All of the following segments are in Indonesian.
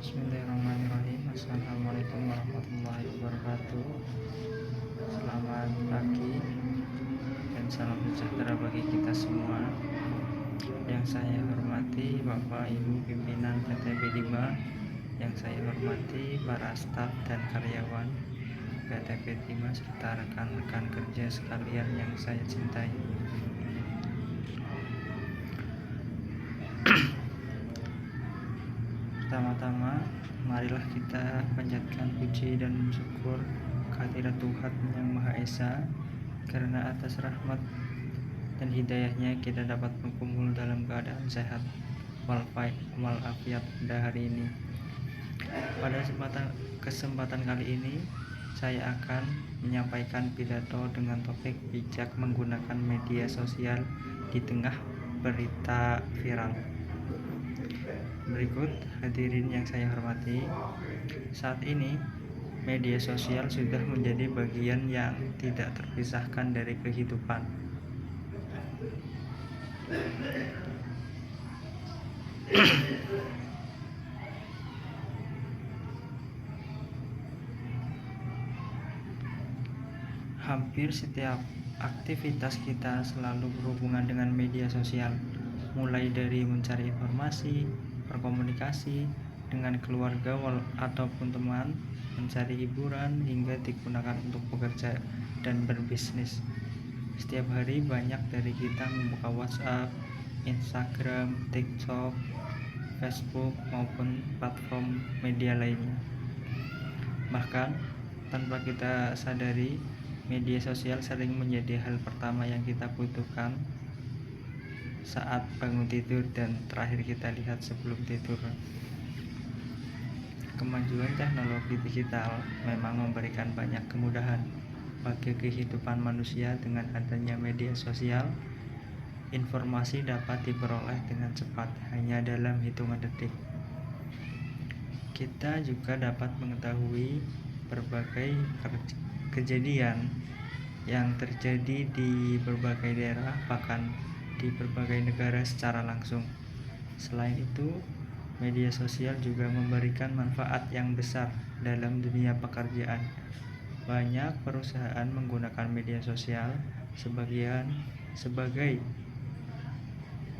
Bismillahirrahmanirrahim. Assalamualaikum warahmatullahi wabarakatuh. Selamat pagi dan salam sejahtera bagi kita semua. Yang saya hormati Bapak Ibu pimpinan PT B5, yang saya hormati para staf dan karyawan PT B5 serta rekan-rekan kerja sekalian yang saya cintai. Pertama-tama, marilah kita panjatkan puji dan syukur kehadirat Tuhan yang Maha Esa, karena atas rahmat dan hidayahnya kita dapat berkumpul dalam keadaan sehat walafiat pada hari ini. Pada kesempatan kali ini, saya akan menyampaikan pidato dengan topik bijak menggunakan media sosial di tengah berita viral. Berikut hadirin yang saya hormati, saat ini media sosial sudah menjadi bagian yang tidak terpisahkan dari kehidupan. Hampir setiap aktivitas kita selalu berhubungan dengan media sosial, mulai dari mencari informasi, berkomunikasi dengan keluarga ataupun teman, mencari hiburan, hingga digunakan untuk bekerja dan berbisnis. Setiap hari banyak dari kita membuka WhatsApp, Instagram, TikTok, Facebook maupun platform media lainnya. Bahkan tanpa kita sadari, media sosial sering menjadi hal pertama yang kita butuhkan saat bangun tidur dan terakhir kita lihat sebelum tidur. Kemajuan teknologi digital memang memberikan banyak kemudahan bagi kehidupan manusia. Dengan adanya media sosial, informasi dapat diperoleh dengan cepat hanya dalam hitungan detik. Kita juga dapat mengetahui berbagai kejadian yang terjadi di berbagai daerah, bahkan di berbagai negara secara langsung. Selain itu, media sosial juga memberikan manfaat yang besar dalam dunia pekerjaan. Banyak perusahaan menggunakan media sosial sebagai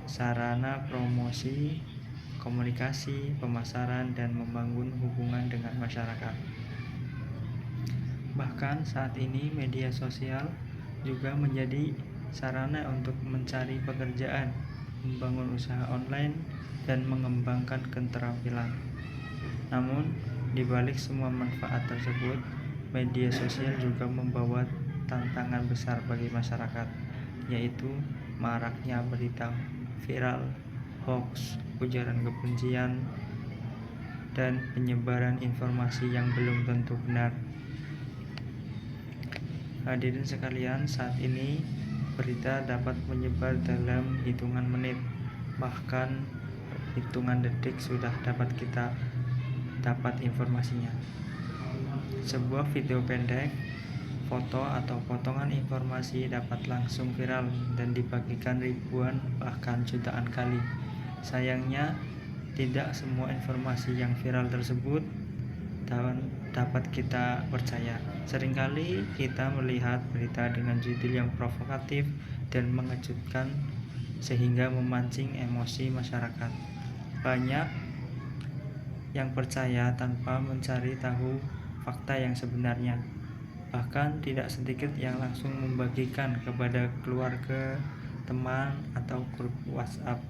sarana promosi, komunikasi, pemasaran, dan membangun hubungan dengan masyarakat. Bahkan saat ini media sosial juga menjadi sarana untuk mencari pekerjaan, membangun usaha online, dan mengembangkan keterampilan. Namun, di balik semua manfaat tersebut, media sosial juga membawa tantangan besar bagi masyarakat, yaitu maraknya berita viral, hoax, ujaran kebencian, dan penyebaran informasi yang belum tentu benar. Hadirin sekalian, saat ini berita dapat menyebar dalam hitungan menit, bahkan hitungan detik sudah dapat kita dapat informasinya. Sebuah video pendek, foto atau potongan informasi dapat langsung viral dan dibagikan ribuan bahkan jutaan kali. Sayangnya, tidak semua informasi yang viral tersebut dapat kita percaya. Seringkali kita melihat berita dengan judul yang provokatif dan mengejutkan sehingga memancing emosi masyarakat. Banyak yang percaya tanpa mencari tahu fakta yang sebenarnya. Bahkan tidak sedikit yang langsung membagikan kepada keluarga, teman, atau grup WhatsApp.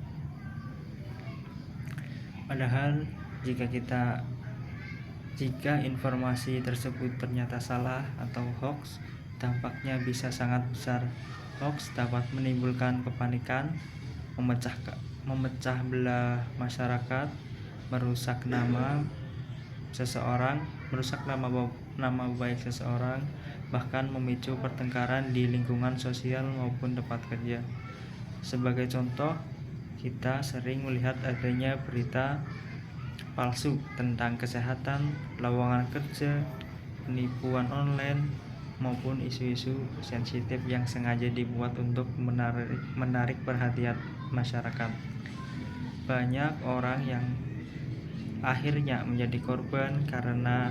Padahal jika informasi tersebut ternyata salah atau hoax, dampaknya bisa sangat besar. Hoax dapat menimbulkan kepanikan, memecah belah masyarakat, merusak nama baik seseorang, bahkan memicu pertengkaran di lingkungan sosial maupun tempat kerja. Sebagai contoh, kita sering melihat adanya berita palsu tentang kesehatan, lowongan kerja, penipuan online, maupun isu-isu sensitif yang sengaja dibuat untuk menarik perhatian masyarakat. Banyak orang yang akhirnya menjadi korban karena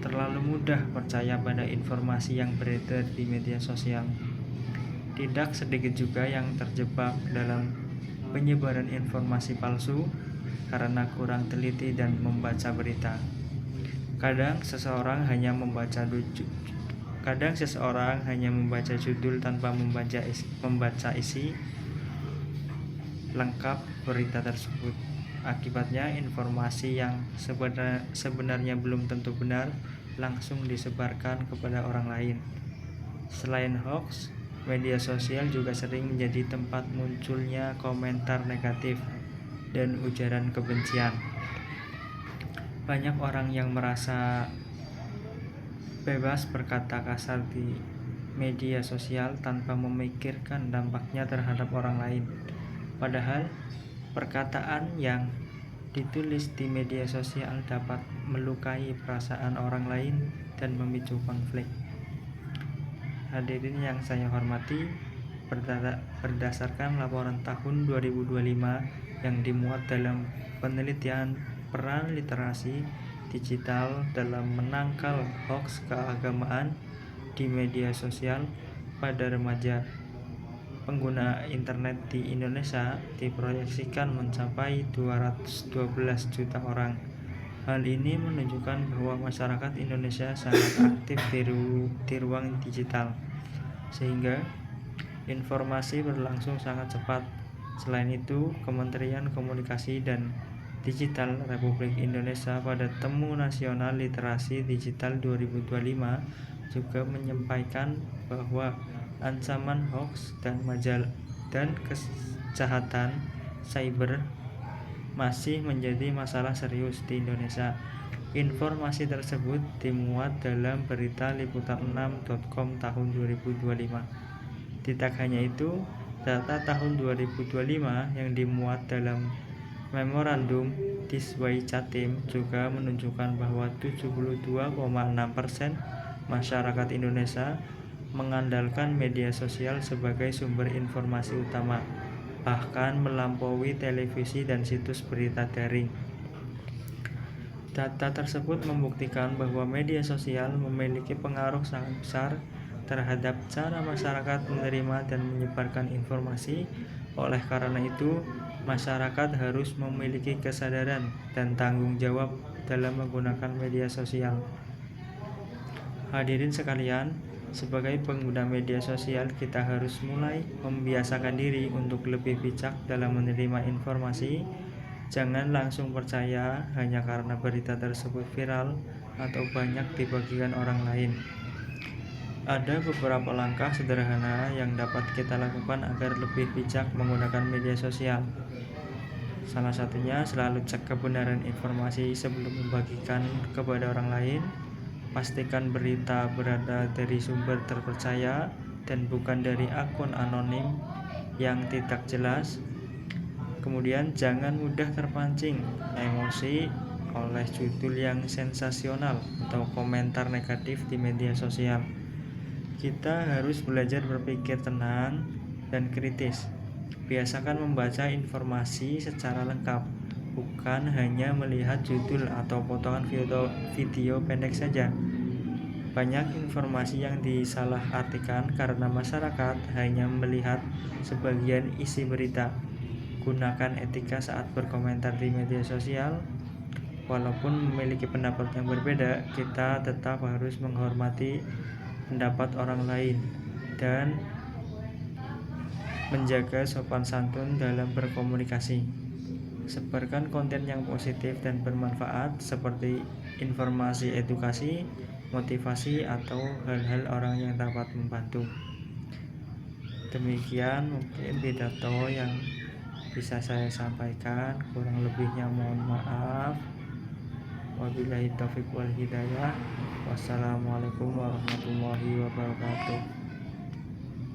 terlalu mudah percaya pada informasi yang beredar di media sosial. Tidak sedikit juga yang terjebak dalam penyebaran informasi palsu karena kurang teliti dan membaca berita. Kadang seseorang hanya membaca judul tanpa membaca isi lengkap berita tersebut. Akibatnya informasi yang sebenarnya belum tentu benar langsung disebarkan kepada orang lain. Selain hoax, media sosial juga sering menjadi tempat munculnya komentar negatif dan ujaran kebencian. Banyak orang yang merasa bebas berkata kasar di media sosial tanpa memikirkan dampaknya terhadap orang lain. Padahal perkataan yang ditulis di media sosial dapat melukai perasaan orang lain dan memicu konflik. Hadirin yang saya hormati, berdasarkan laporan tahun 2025 yang dimuat dalam penelitian peran literasi digital dalam menangkal hoax keagamaan di media sosial pada remaja, pengguna internet di Indonesia diproyeksikan mencapai 212 juta orang. Hal ini menunjukkan bahwa masyarakat Indonesia sangat aktif di ruang digital, sehingga informasi berlangsung sangat cepat. Selain itu, Kementerian Komunikasi dan Digital Republik Indonesia pada Temu Nasional Literasi Digital 2025 juga menyampaikan bahwa ancaman hoax dan kejahatan cyber masih menjadi masalah serius di Indonesia. Informasi tersebut dimuat dalam berita liputan6.com tahun 2025. Tidak hanya itu, data tahun 2025 yang dimuat dalam Memorandum Disway Jatim juga menunjukkan bahwa 72,6% masyarakat Indonesia mengandalkan media sosial sebagai sumber informasi utama, bahkan melampaui televisi dan situs berita daring. Data tersebut membuktikan bahwa media sosial memiliki pengaruh sangat besar terhadap cara masyarakat menerima dan menyebarkan informasi. Oleh karena itu, masyarakat harus memiliki kesadaran dan tanggung jawab dalam menggunakan media sosial. Hadirin sekalian, sebagai pengguna media sosial, kita harus mulai membiasakan diri untuk lebih bijak dalam menerima informasi. Jangan langsung percaya hanya karena berita tersebut viral atau banyak dibagikan orang lain. Ada beberapa langkah sederhana yang dapat kita lakukan agar lebih bijak menggunakan media sosial. Salah satunya, selalu cek kebenaran informasi sebelum membagikan kepada orang lain. Pastikan berita berada dari sumber terpercaya dan bukan dari akun anonim yang tidak jelas. Kemudian, jangan mudah terpancing emosi oleh judul yang sensasional atau komentar negatif di media sosial. Kita harus belajar berpikir tenang dan kritis. Biasakan membaca informasi secara lengkap, bukan hanya melihat judul atau potongan video pendek saja. Banyak informasi yang disalahartikan karena masyarakat hanya melihat sebagian isi berita. Gunakan etika saat berkomentar di media sosial. Walaupun memiliki pendapat yang berbeda, kita tetap harus menghormati pendapat orang lain dan menjaga sopan santun dalam berkomunikasi. Sebarkan konten yang positif dan bermanfaat seperti informasi edukasi, motivasi, atau hal-hal orang yang dapat membantu. Demikian mungkin pidato yang bisa saya sampaikan, kurang lebihnya mohon maaf. Wabillahi taufiq wal hidayah. Wassalamualaikum warahmatullahi wabarakatuh.